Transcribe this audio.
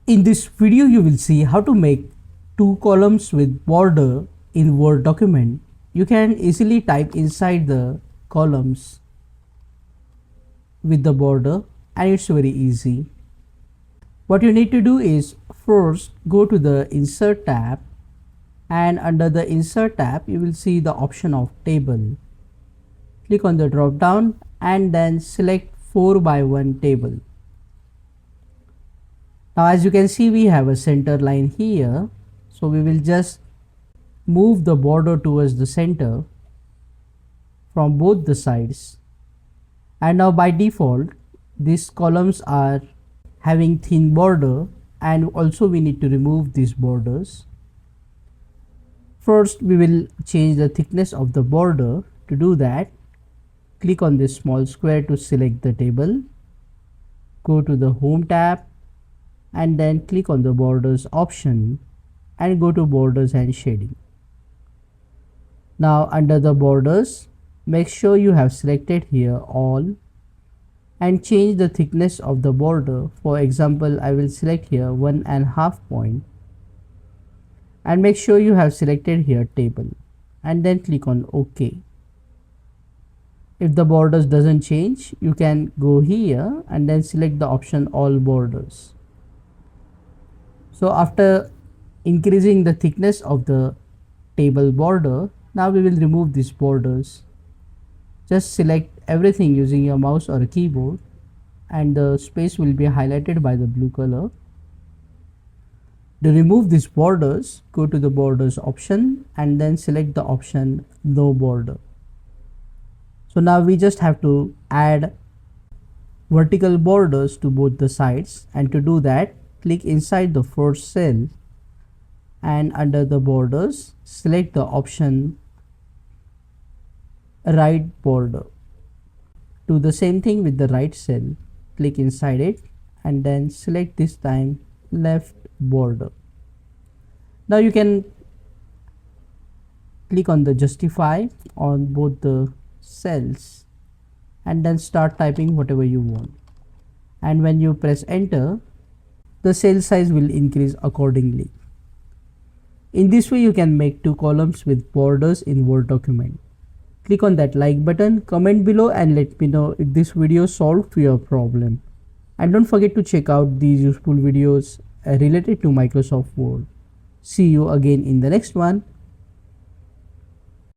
In this video, you will see how to make two columns with border in Word document. You can easily type inside the columns with the border, and it's very easy. What you need to do is first go to the Insert tab, and under the Insert tab you will see the option of Table. Click on the drop down and then select 4x1 table. Now as you can see, we have a center line here, so we will just move the border towards the center from both the sides. And now by default these columns are having thin border, and also we need to remove these borders. First we will change the thickness of the border. To do that, click on this small square to select the table, go to the Home tab and then click on the borders option and go to borders and shading. Now under the borders, make sure you have selected here all and change the thickness of the border. For example, I will select here 1.5 point and make sure you have selected here table and then click on OK. If the borders doesn't change, you can go here and then select the option all borders. So after increasing the thickness of the table border, now we will remove these borders. Just select everything using your mouse or a keyboard and the space will be highlighted by the blue color. To remove these borders, go to the borders option and then select the option no border. So now we just have to add vertical borders to both the sides, and to do that, click inside the first cell and under the borders select the option right border. Do the same thing with the right cell, click inside it and then select this time left border. Now you can click on the justify on both the cells and then start typing whatever you want, and when you press enter, the cell size will increase accordingly. In this way you can make two columns with borders in Word document. Click on that like button, comment below and let me know if this video solved your problem. And don't forget to check out these useful videos related to Microsoft Word. See you again in the next one.